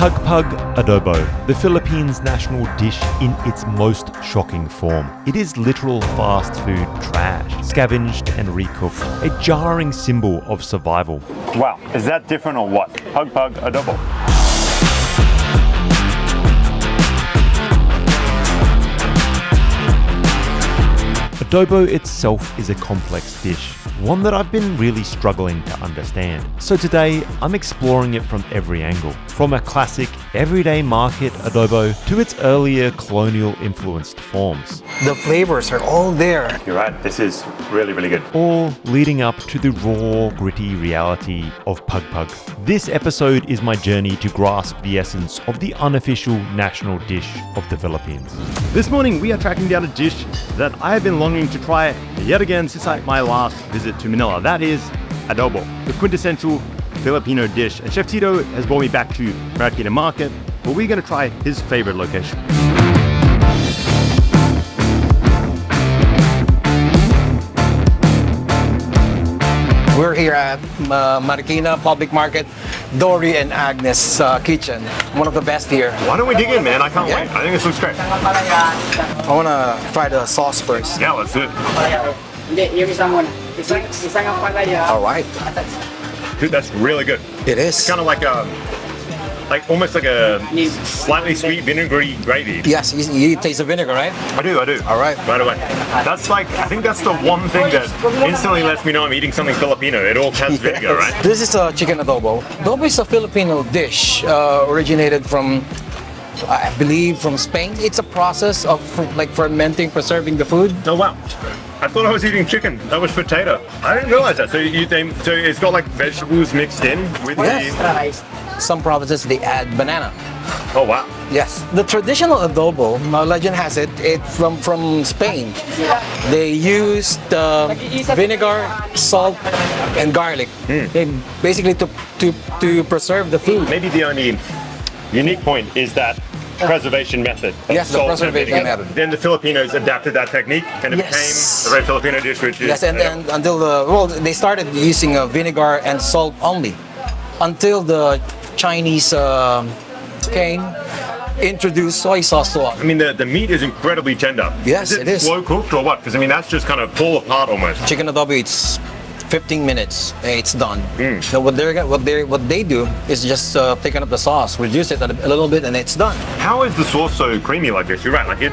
Pagpag Adobo, the Philippines' national dish in its most shocking form. It is literal fast food trash, scavenged and recooked, a jarring symbol of survival. Wow, is that different or what? Pagpag Adobo. Adobo itself is a complex dish, one that I've been really struggling to understand. So today, I'm exploring it from every angle, from a classic everyday market adobo to its earlier colonial influenced forms. The flavors are all there. You're right, this is really, really good. All leading up to the raw, gritty reality of Pagpag. This episode is my journey to grasp the essence of the unofficial national dish of the Philippines. This morning we are tracking down a dish that I have been longing to try yet again since my last visit to Manila. That is adobo, the quintessential Filipino dish. And Chef Tito has brought me back to Marikina Market, where we're going to try his favorite location. We're here at Marikina Public Market, Dory and Agnes Kitchen. One of the best here. Why don't we dig in, man? I can't wait. I think this looks great. I want to try the sauce first. Yeah, let's do it. All right. Dude, that's really good. It is. It's kind of like almost like a slightly sweet vinegary gravy. Yes, you taste the vinegar, right? I do. All right. Right away. That's I think that's the one thing that instantly lets me know I'm eating something Filipino. It all has vinegar, right? This is a chicken adobo. Adobo is a Filipino dish originated from, I believe, from Spain. It's a process of fermenting, preserving the food. Oh wow. I thought I was eating chicken. That was potato. I didn't realize that. So it's got like vegetables mixed in with Yes. Some provinces they add banana. Oh wow. Yes. The traditional adobo, legend has it, it's from Spain. They used vinegar, salt, and garlic. Basically to preserve the food. Maybe the only unique point is that preservation method. Yes, the Salt and preservation vinegar. method. Then the Filipinos adapted that technique and it became a very Filipino dish, which is... Yes, and until they started using vinegar and salt only. Until the Chinese came, introduced soy sauce to us. I mean, the meat is incredibly tender. Yes, it is. Slow cooked or what? Because I mean, that's just kind of fall apart almost. Chicken adobo, it's 15 minutes, it's done. So what they do is just thicken up the sauce, reduce it a little bit, and it's done. How is the sauce so creamy like this? You're right. Like it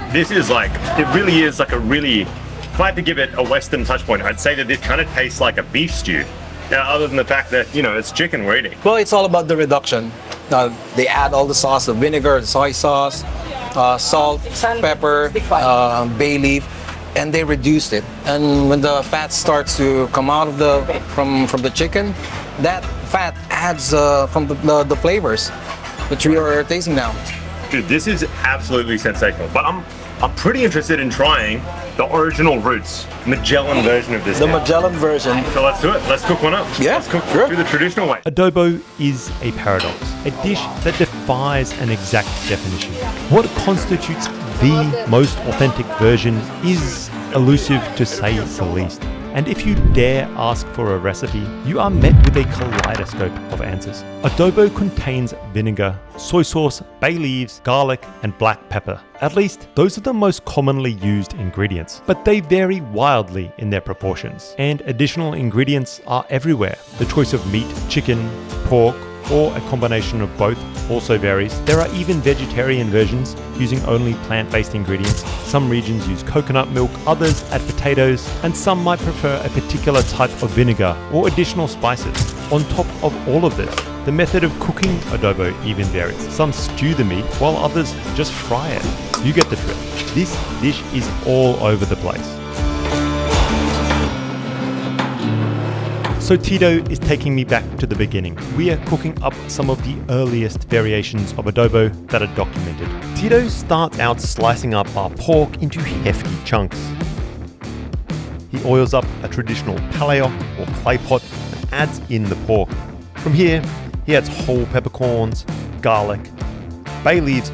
really is like a really. If I had to give it a Western touch point, I'd say that this kind of tastes like a beef stew. Other than the fact that it's chicken we're eating. Well, it's all about the reduction. They add all the sauce, the vinegar, the soy sauce, salt, pepper, bay leaf, and they reduced it. And when the fat starts to come out of from the chicken, that fat adds from the flavors, which we are tasting now. Dude, this is absolutely sensational. But I'm pretty interested in trying the original roots, Magellan version of this. The Magellan version. So let's do it. Let's cook one up. Yeah, let's cook sure. through the traditional way. Adobo is a paradox, a dish that defies an exact definition. What constitutes the most authentic version is elusive to say the least. And if you dare ask for a recipe, you are met with a kaleidoscope of answers. Adobo contains vinegar, soy sauce, bay leaves, garlic, and black pepper. At least, those are the most commonly used ingredients, but they vary wildly in their proportions. And additional ingredients are everywhere. The choice of meat, chicken, pork, or a combination of both also varies. There are even vegetarian versions using only plant-based ingredients. Some regions use coconut milk, others add potatoes, and some might prefer a particular type of vinegar or additional spices. On top of all of this, the method of cooking adobo even varies. Some stew the meat, while others just fry it. You get the drift. This dish is all over the place. So Tito is taking me back to the beginning. We are cooking up some of the earliest variations of adobo that are documented. Tito starts out slicing up our pork into hefty chunks. He oils up a traditional palayok or clay pot and adds in the pork. From here, he adds whole peppercorns, garlic, bay leaves,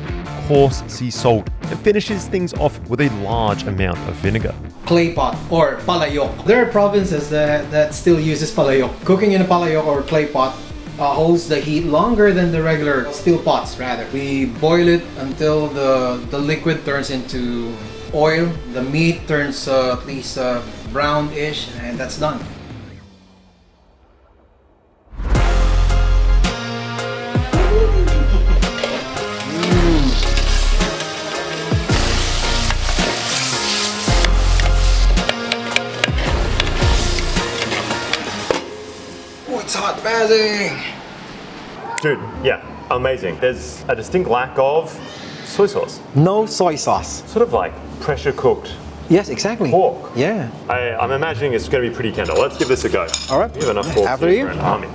coarse sea salt, and finishes things off with a large amount of vinegar. Clay pot or palayok. There are provinces that still uses palayok. Cooking in a palayok or clay pot holds the heat longer than the regular steel pots. Rather, we boil it until the liquid turns into oil. The meat turns at least brownish, and that's done. It's hot, amazing. Dude, yeah, amazing. There's a distinct lack of soy sauce. No soy sauce. Sort of like pressure cooked Yes, exactly. pork. Yeah. I'm imagining it's going to be pretty tender. Let's give this a go. All right. You have enough pork After here you. for an army.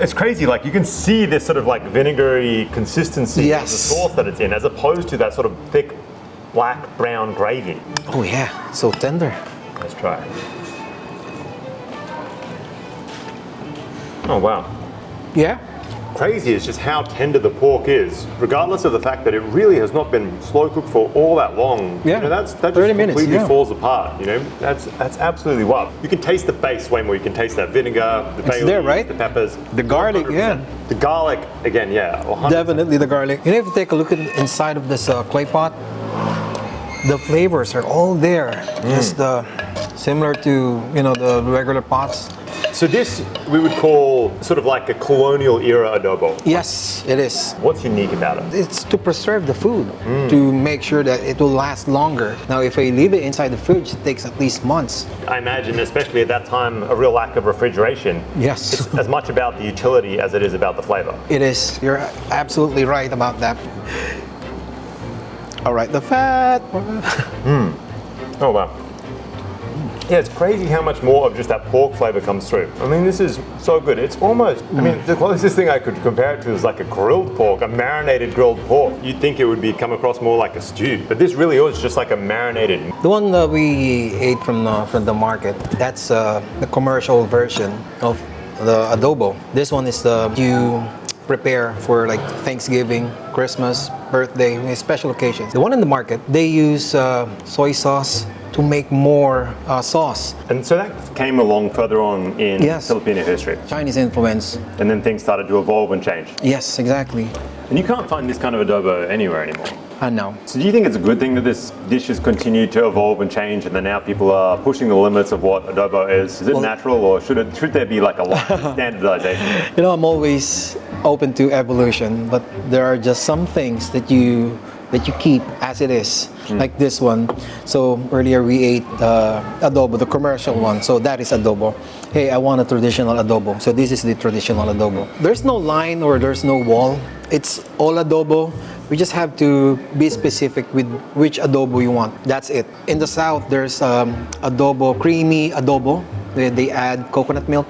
It's crazy, like you can see this sort of like vinegary consistency Yes. of the sauce that it's in, as opposed to that sort of thick black brown gravy. Oh yeah, so tender. Let's try. Oh wow. Yeah. Crazy is just how tender the pork is, regardless of the fact that it really has not been slow cooked for all that long. Yeah, You know, that just 30 minutes, completely yeah. falls apart. You know, that's absolutely wild. You can taste the base way more. You can taste that vinegar, the bay there, leaves, right? the peppers, The garlic, 100%. yeah. The garlic again, yeah. 100%. Definitely the garlic. You know, if you take a look at inside of this clay pot, the flavors are all there. Just similar to the regular pots. So this we would call sort of like a colonial era adobo. Yes, it is. What's unique about it? It's to preserve the food, to make sure that it will last longer. Now, if I leave it inside the fridge, it takes at least months. I imagine, especially at that time, a real lack of refrigeration. Yes. It's as much about the utility as it is about the flavor. It is. You're absolutely right about that. All right, the fat. Oh wow. Yeah, it's crazy how much more of just that pork flavor comes through. I mean, this is so good. It's almost, I mean, the closest thing I could compare it to is like a grilled pork, a marinated grilled pork. You'd think it would come across more like a stew, but this really is just like a marinated. The one that we ate from the market, that's the commercial version of the adobo. This one is the you prepare for like Thanksgiving, Christmas, birthday, special occasions. The one in the market, they use soy sauce to make more sauce. And so that came along further on in Yes. Filipino history. Chinese influence. And then things started to evolve and change. Yes, exactly. And you can't find this kind of adobo anywhere anymore. I know. So do you think it's a good thing that this dish has continued to evolve and change, and that now people are pushing the limits of what adobo is? Is it natural, or should there be like a lot of standardization? I'm always open to evolution, but there are just some things that you keep as it is, like this one. So earlier we ate adobo, the commercial one. So that is adobo. Hey, I want a traditional adobo. So this is the traditional adobo. There's no line or there's no wall. It's all adobo. We just have to be specific with which adobo you want. That's it. In the South, there's adobo, creamy adobo. They add coconut milk.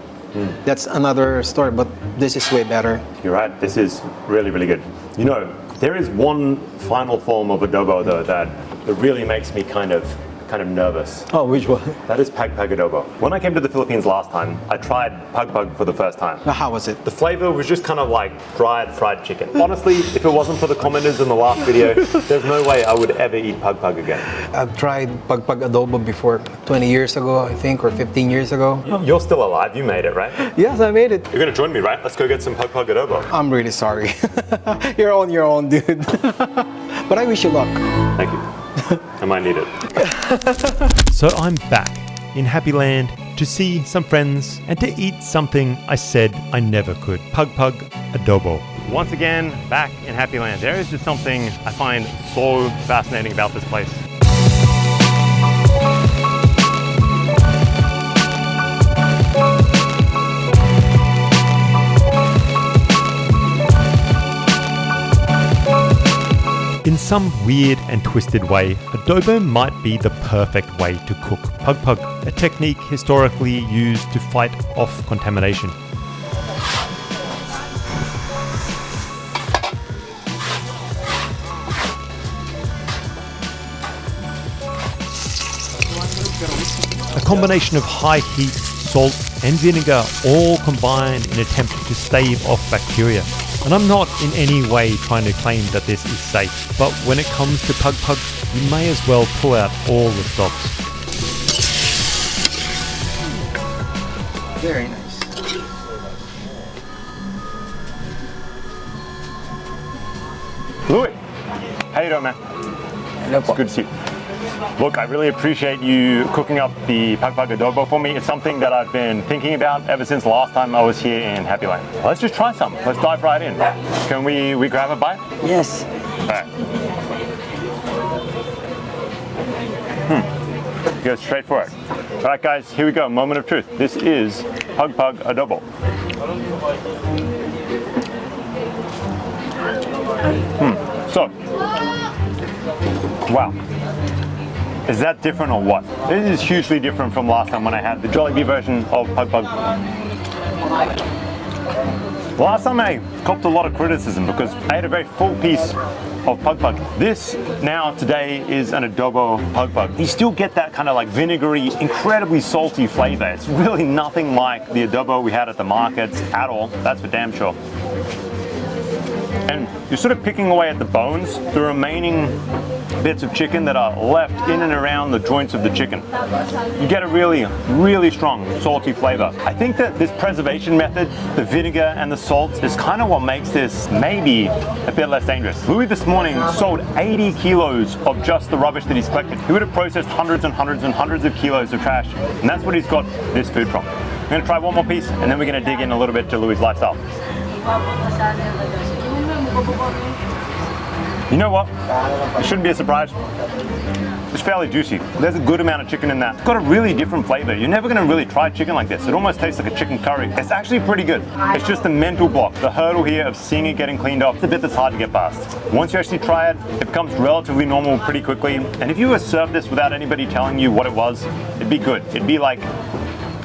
That's another story, but this is way better. You're right, this is really, really good. You know, there is one final form of adobo though that really makes me kind of nervous. Oh, which one? That is Pagpag Adobo. When I came to the Philippines last time, I tried Pagpag for the first time. Now, how was it? The flavor was just kind of like dried fried chicken. Honestly, if it wasn't for the commenters in the last video, there's no way I would ever eat Pagpag again. I've tried Pagpag Adobo before, 20 years ago, I think, or 15 years ago. You're still alive, you made it, right? Yes, I made it. You're gonna join me, right? Let's go get some Pagpag Adobo. I'm really sorry. You're on your own, dude. But I wish you luck. Thank you. I might need it. So I'm back in Happy Land to see some friends and to eat something I said I never could. Pagpag Adobo. Once again, back in Happy Land. There is just something I find so fascinating about this place. In some weird and twisted way, adobo might be the perfect way to cook pagpag, a technique historically used to fight off contamination. A combination of high heat, salt and vinegar all combined in an attempt to stave off bacteria. And I'm not in any way trying to claim that this is safe, but when it comes to pagpag, you may as well pull out all the stops. Very nice. Louis, how you doing, man? It's good to see you. Look, I really appreciate you cooking up the Pagpag Adobo for me. It's something that I've been thinking about ever since last time I was here in Happy Land. Let's just try some. Let's dive right in. Can we grab a bite? Yes. All right. Go straight for it. All right, guys, here we go. Moment of truth. This is Pagpag Adobo. So, wow. Is that different or what? This is hugely different from last time when I had the Jollibee version of Pagpag. Last time I copped a lot of criticism because I had a very full piece of Pagpag. This now today is an adobo Pagpag. You still get that kind of like vinegary, incredibly salty flavor. It's really nothing like the adobo we had at the markets at all. That's for damn sure. And you're sort of picking away at the bones, the remaining bits of chicken that are left in and around the joints of the chicken. You get a really, really strong salty flavor. I think that this preservation method, the vinegar and the salt, is kind of what makes this maybe a bit less dangerous. Louis this morning sold 80 kilos of just the rubbish that he's collected. He would have processed hundreds and hundreds and hundreds of kilos of trash, and that's what he's got this food from. I'm gonna try one more piece, and then we're gonna dig in a little bit to Louis' lifestyle. You know what? It shouldn't be a surprise. It's fairly juicy. There's a good amount of chicken in that. It's got a really different flavor. You're never gonna really try chicken like this. It almost tastes like a chicken curry. It's actually pretty good. It's just the mental block, the hurdle here of seeing it getting cleaned up. It's a bit that's hard to get past. Once you actually try it, it becomes relatively normal pretty quickly. And if you were served this without anybody telling you what it was, it'd be good. It'd be like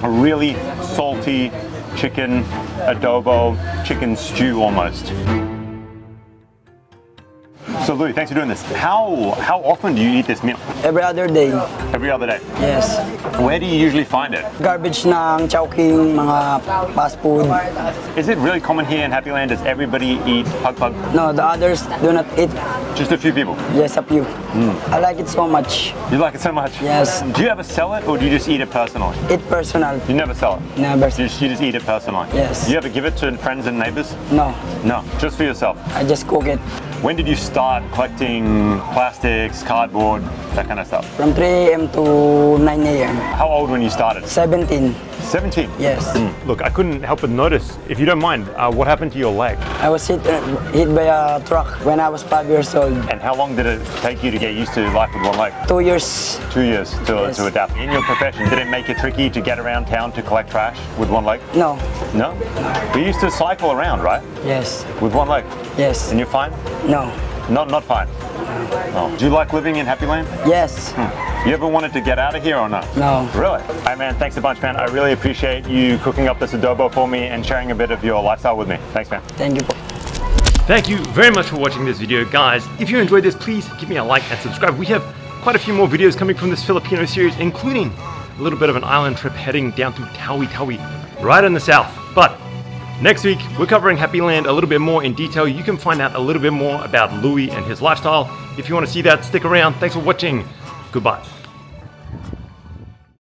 a really salty chicken adobo, chicken stew almost. So Louis, thanks for doing this. How often do you eat this meal? Every other day. Every other day? Yes. Where do you usually find it? Garbage ng chowking, mga fast food. Is it really common here in Happy Land? Does everybody eat Pagpag? No, the others do not eat. Just a few people? Yes, a few. I like it so much. You like it so much? Yes. Do you ever sell it or do you just eat it personally? Eat personal. You never sell it? Never. You just eat it personally? Yes. Do you ever give it to friends and neighbors? No, No, just for yourself. I just cook it. When did you start collecting plastics, cardboard, that kind of stuff? From 3 a.m. to 9 a.m. How old when you started? 17. 17? Yes. Look, I couldn't help but notice, if you don't mind, what happened to your leg? I was hit by a truck when I was 5 years old. And how long did it take you to get used to life with one leg? 2 years. 2 years to Yes. adapt. In your profession, did it make it tricky to get around town to collect trash with one leg? No. No? You used to cycle around, right? Yes. With one leg? Yes. And you're fine? No. Not fine? Oh. Do you like living in Happy Land? Yes. You ever wanted to get out of here or not? No. Really? Hey man, thanks a bunch, man. I really appreciate you cooking up this adobo for me and sharing a bit of your lifestyle with me. Thanks, man. Thank you po. Thank you very much for watching this video, guys. If you enjoyed this, please give me a like and subscribe. We have quite a few more videos coming from this Filipino series, including a little bit of an island trip heading down to Tawi-Tawi, right in the south. But next week, we're covering Happy Land a little bit more in detail. You can find out a little bit more about Louis and his lifestyle. If you want to see that, stick around. Thanks for watching. Goodbye.